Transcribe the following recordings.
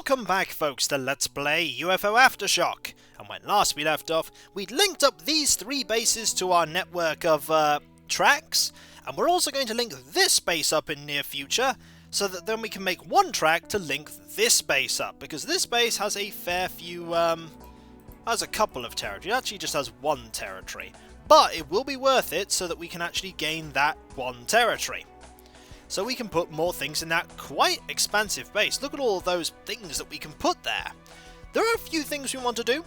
Welcome back, folks, to Let's Play UFO Aftershock. And when last we left off, we'd linked up these 3 bases to our network of tracks, and we're also going to link this base up in near future, so that then we can make one track to link this base up, because this base has a fair few, has a couple of territory. It actually just has 1 territory. But it will be worth it so that we can actually gain that 1 territory. So we can put more things in that quite expansive base. Look at all of those things that we can put there. There are a few things we want to do.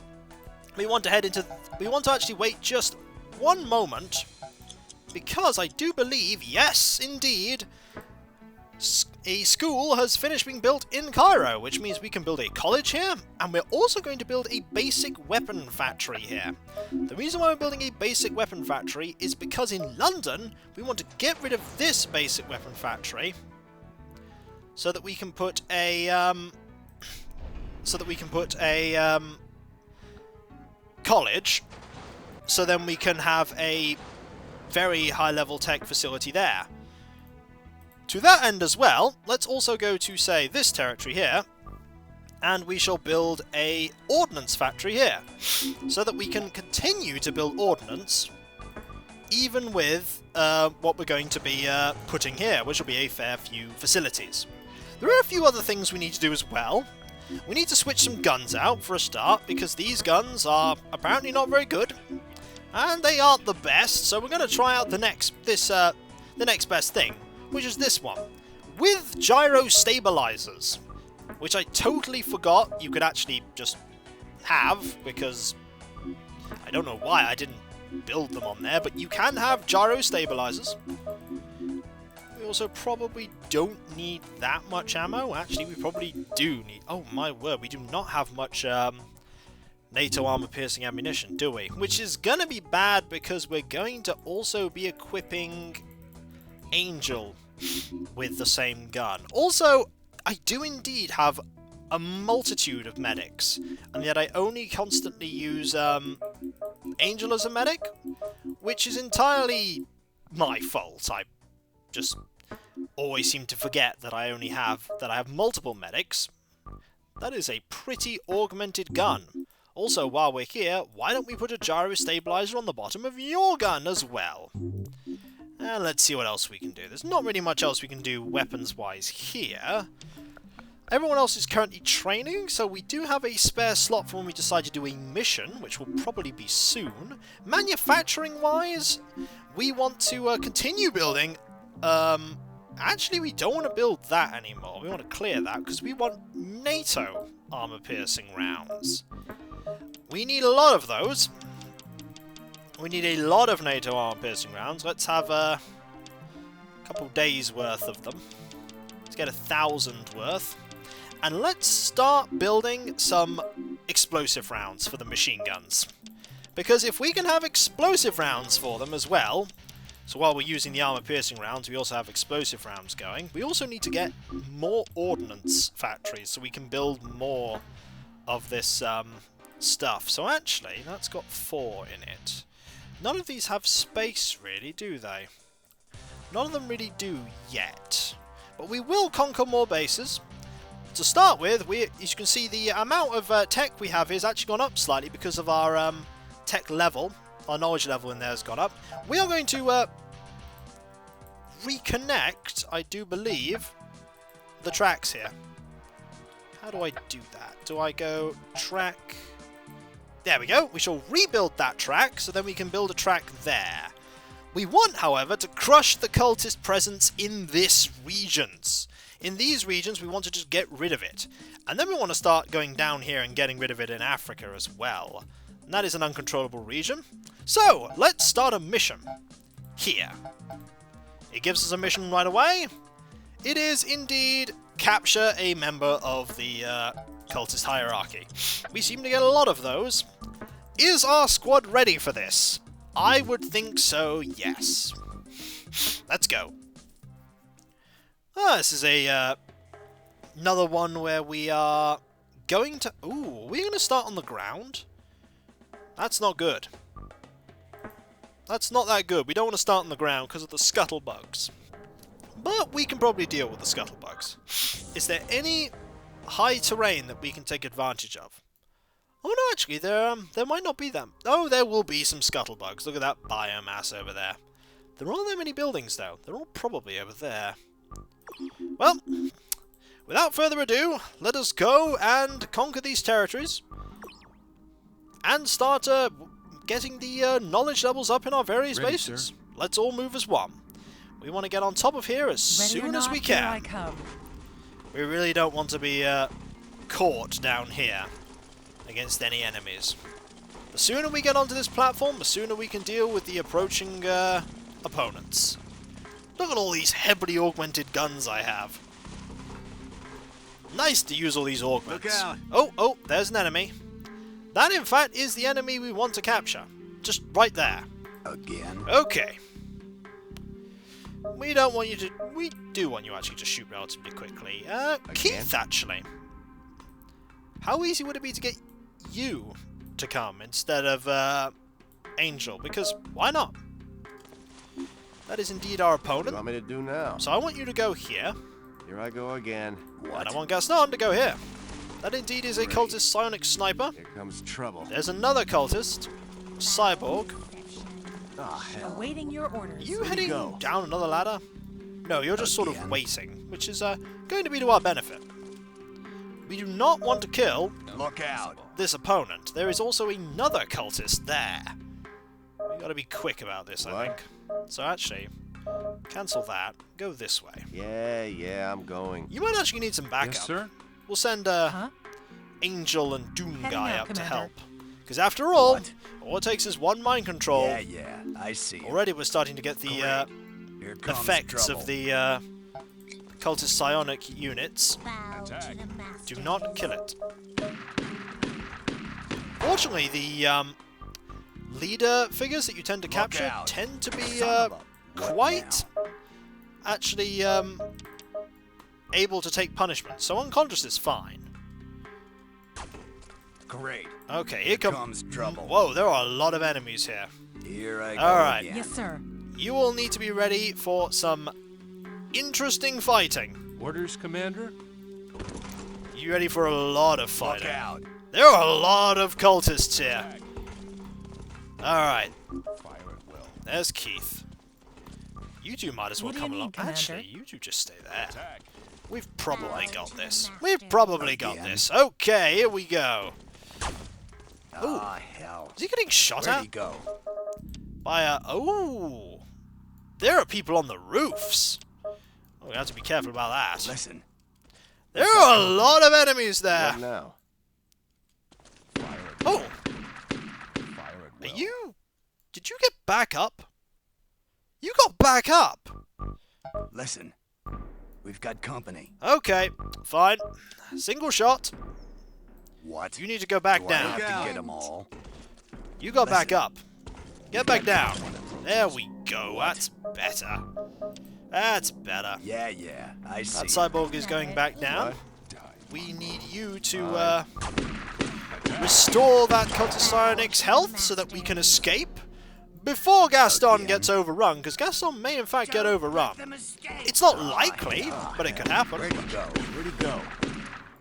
We want to actually wait just one moment, because I do believe, yes indeed, a school has finished being built in Cairo, which means we can build a college here, and we're also going to build a basic weapon factory here. The reason why we're building a basic weapon factory is because in London we want to get rid of this basic weapon factory so that we can put a college, so then we can have a very high level tech facility there. To that end as well, let's also go to, say, this territory here, and we shall build a ordnance factory here, so that we can continue to build ordnance, even with what we're going to be putting here, which will be a fair few facilities. There are a few other things we need to do as well. We need to switch some guns out for a start, because these guns are apparently not very good, and they aren't the best, so we're going to try out the next best thing, which is this one, with gyro stabilizers, which I totally forgot you could actually just have, because I don't know why I didn't build them on there, but you can have gyro stabilizers. We also probably don't need that much ammo. Actually, we probably do need... Oh my word, we do not have much NATO armor-piercing ammunition, do we? Which is gonna be bad, because we're going to also be equipping Angel with the same gun. Also, I do indeed have a multitude of medics, and yet I only constantly use Angel as a medic, which is entirely my fault. I just always seem to forget that I have multiple medics. That is a pretty augmented gun. Also, while we're here, why don't we put a gyro stabilizer on the bottom of your gun as well? And let's see what else we can do. There's not really much else we can do weapons-wise here. Everyone else is currently training, so we do have a spare slot for when we decide to do a mission, which will probably be soon. Manufacturing-wise, we want to continue building. Actually, we don't want to build that anymore. We want to clear that, because we want NATO armor-piercing rounds. We need a lot of those. We need a lot of NATO armor-piercing rounds. Let's have a couple days' worth of them. Let's get 1,000 worth. And let's start building some explosive rounds for the machine guns. Because if we can have explosive rounds for them as well, so while we're using the armor-piercing rounds, we also have explosive rounds going, we also need to get more ordnance factories so we can build more of this stuff. So actually, that's got 4 in it. None of these have space, really, do they? None of them really do yet. But we will conquer more bases. To start with, as you can see, the amount of tech we have has actually gone up slightly because of our tech level. Our knowledge level in there has gone up. We are going to reconnect, I do believe, the tracks here. How do I do that? Do I go track... There we go. We shall rebuild that track, so then we can build a track there. We want, however, to crush the cultist presence in this regions. In these regions, we want to just get rid of it. And then we want to start going down here and getting rid of it in Africa as well. And that is an uncontrollable region. So, let's start a mission. Here. It gives us a mission right away. It is indeed capture a member of the cultist hierarchy. We seem to get a lot of those. Is our squad ready for this? I would think so, yes. Let's go. This is another one where we are going to... Ooh, are we going to start on the ground? That's not good. That's not that good. We don't want to start on the ground because of the scuttlebugs. But we can probably deal with the scuttlebugs. Is there any high terrain that we can take advantage of. Oh no, actually, there might not be them. Oh, there will be some scuttlebugs. Look at that biomass over there. There aren't that many buildings, though. They're all probably over there. Well, without further ado, let us go and conquer these territories. And start getting the knowledge levels up in our various bases. Sir. Let's all move as one. We want to get on top of here as soon as we can. We really don't want to be caught down here against any enemies. The sooner we get onto this platform, the sooner we can deal with the approaching opponents. Look at all these heavily augmented guns I have. Nice to use all these augments. Look out. Oh, there's an enemy. That, in fact, is the enemy we want to capture. Just right there. Again? Okay. We don't want you to... We do want you actually to shoot relatively quickly. Keith, actually. How easy would it be to get you to come instead of Angel? Because why not? That is indeed our opponent. What do you want me to do now? So I want you to go here. Here I go again. What? And I want Gaston to go here. That indeed is a cultist psionic sniper. Here comes trouble. There's another cultist. Cyborg. Ah, hell. Awaiting your orders. Are you heading down another ladder? No, you're just sort of waiting, which is going to be to our benefit. We do not want to kill Look out. this opponent. There is also another cultist there. We gotta be quick about this, I think. So actually, cancel that. Go this way. Yeah, I'm going. You might actually need some backup. Yes, sir. We'll send Angel and Doom Heading guy out, up to Commander. help. Because after all, all it takes is one mind control. Yeah, I see. Already we're starting to get the Here comes effects trouble. of the cultist psionic units. Do not kill it. Fortunately, the leader figures that you tend to capture tend to be quite actually able to take punishment. So unconscious is fine. Great. Okay, Here here comes trouble. Whoa, there are a lot of enemies here. Here I go Alright. again. Yes, sir. You all need to be ready for some interesting fighting. Orders, Commander? You ready for a lot of Look fighting? out. There are a lot of cultists here. Alright, Fire at will. there's Keith. You two might as well What do you come need, along. Commander? Actually, you two just stay there. Attack. We've probably got this. We've probably got Again. this. Okay, here we go. Ah, hell. Is he getting shot Where'd at? he go? By a... Oh! There are people on the roofs. Oh, we have to be careful about that. Listen. There are a lot of enemies there. What now? Fire at Oh, Fire at will. are you... Did you get back up? You got back up! Listen. We've got company. Okay, fine. Single shot. What? You need to go back Do I down. have to get them all? You got back Listen. up. Get back down. There we go. That's better. That's better. Yeah, I see. That cyborg is going back down. Die. We need you to restore that cultist psionic's health so that we can escape before Gaston gets overrun, because Gaston may in fact get overrun. It's not likely, but it could happen. Where'd he go? Where'd he go?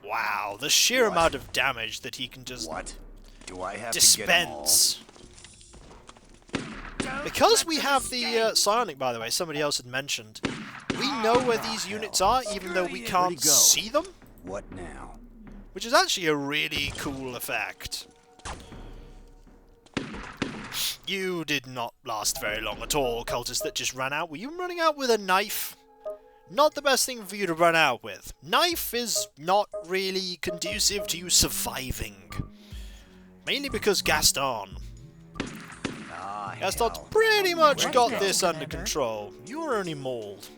Wow, the sheer amount of damage that he can just What? Do I have to get them all? dispense. Because we have the psionic, by the way, somebody else had mentioned, we know where these units are, even though we can't go? see them, What now? which is actually a really cool effect. You did not last very long at all, cultist that just ran out. Were you running out with a knife? Not the best thing for you to run out with. Knife is not really conducive to you surviving. Mainly because Gaston. Ah, Gaston's hell. pretty much Where'd got he go, this under Commander? control. You were only mauled.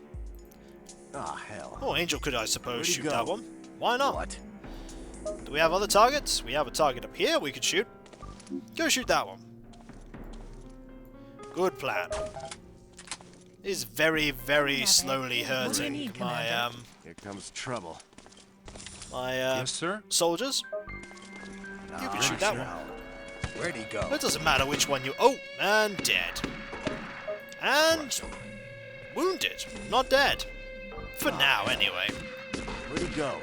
Ah, hell. Oh, Angel could, I suppose, Where'd he shoot go? that one. Why not? What? Do we have other targets? We have a target up here we could shoot. Go shoot that one. Good plan. It is very, very slowly What do you hurting need, my Commander? Here comes trouble. Yes, sir. soldiers. You can shoot that one. Where'd he go? It doesn't matter which one you... Oh, and dead. And wounded. Not dead. For now, anyway. Where'd he go?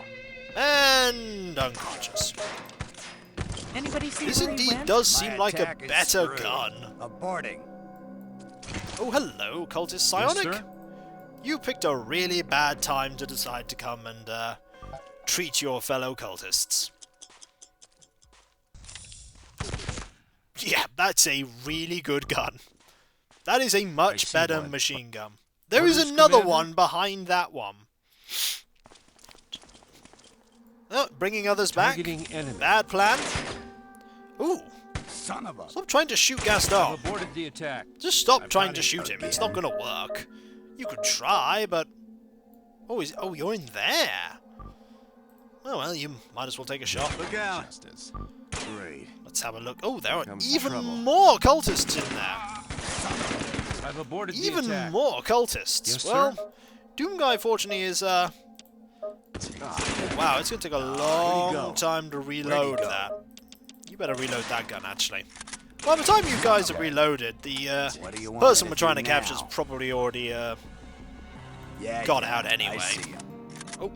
And unconscious. Anybody see This where he indeed went? does seem My like a attack is better screwed. gun. Aborting. Oh, hello, Cultist Yes, Psionic. sir? You picked a really bad time to decide to come and treat your fellow cultists. Yeah, that's a really good gun. That is a much see better one. machine gun. There is Orders, another Commander? one behind that one. Oh, bringing others back. Targeting enemy. Bad plan. Ooh, Son of a... stop trying to shoot Gaston. Aborted the attack. Just stop I've trying got to it shoot him. It's not going to work. You could try, but... Oh, you're in there. Oh, well, you might as well take a shot. Look out. Justice. Great. Let's have a look. Oh, there are Comes even trouble. more cultists in there. I've aborted the Even attack. more cultists. Yes, well, sir? Doom Guy, fortunately, is, wow, it's going to take a long go? time to reload go? that. You better reload that gun, actually. By the time you guys have reloaded, the What do you want person me we're to trying do to capture is now? probably already Yeah, got yeah, out anyway. I see ya.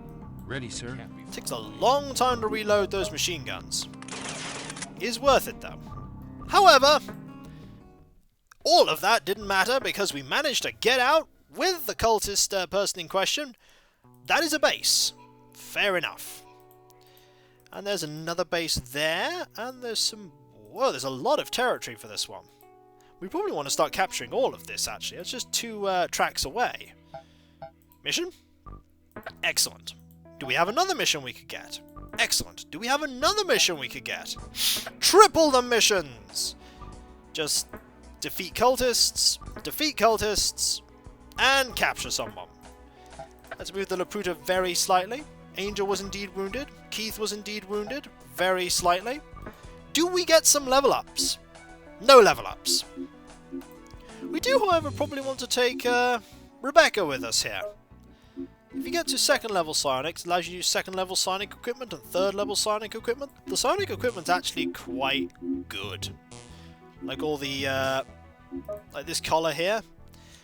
Ready, sir. Takes a long time to reload those machine guns. Is worth it, though. However, all of that didn't matter because we managed to get out with the cultist person in question. That is a base. Fair enough. And there's another base there, and there's some... Whoa, there's a lot of territory for this one. We probably want to start capturing all of this, actually. It's just 2 tracks away. Mission? Excellent. Do we have another mission we could get? Excellent. Do we have another mission we could get? Triple the missions! Just defeat cultists, and capture someone. Let's move the Laputa very slightly. Angel was indeed wounded. Keith was indeed wounded. Very slightly. Do we get some level ups? No level ups. We do, however, probably want to take Rebecca with us here. If you get to 2nd level psionics, it allows you to use 2nd level psionic equipment and 3rd level psionic equipment. The psionic equipment's actually quite good. Like all the, like this collar here.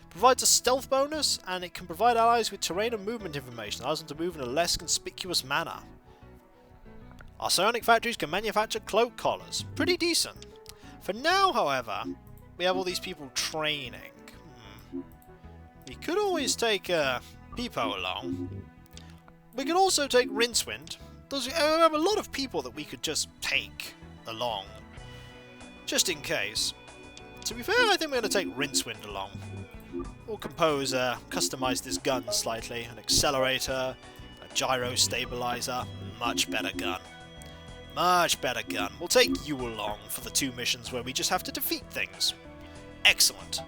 Provides a stealth bonus, and it can provide allies with terrain and movement information, allows them to move in a less conspicuous manner. Our psionic factories can manufacture cloak collars. Pretty decent. For now, however, we have all these people training. We could always take Peepo along. We could also take Rincewind. We have a lot of people that we could just take along. Just in case. To be fair, I think we're going to take Rincewind along. We'll customize this gun slightly. An accelerator, a gyro stabilizer, much better gun. Much better gun. We'll take you along for the 2 missions where we just have to defeat things. Excellent.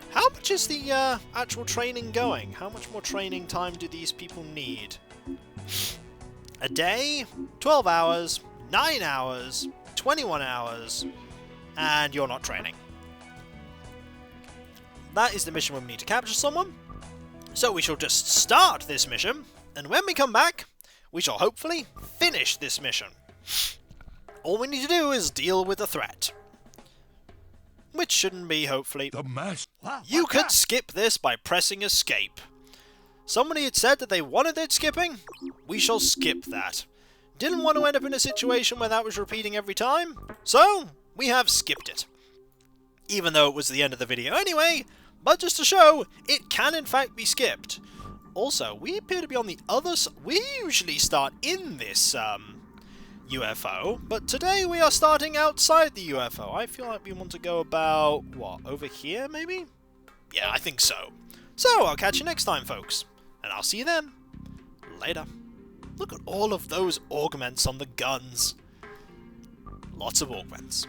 How much is the actual training going? How much more training time do these people need? A day, 12 hours, 9 hours, 21 hours, and you're not training. That is the mission where we need to capture someone. So we shall just start this mission, and when we come back, we shall hopefully finish this mission. All we need to do is deal with the threat. Which shouldn't be, hopefully... The master. You could skip this by pressing escape. Somebody had said that they wanted it skipping. We shall skip that. Didn't want to end up in a situation where that was repeating every time, so we have skipped it. Even though it was the end of the video anyway, but just to show, it can in fact be skipped. Also, we appear to be on the other side. We usually start in this UFO, but today we are starting outside the UFO. I feel like we want to go about, what, over here maybe? Yeah, I think so. So, I'll catch you next time, folks. And I'll see you then. Later. Look at all of those augments on the guns. Lots of augments.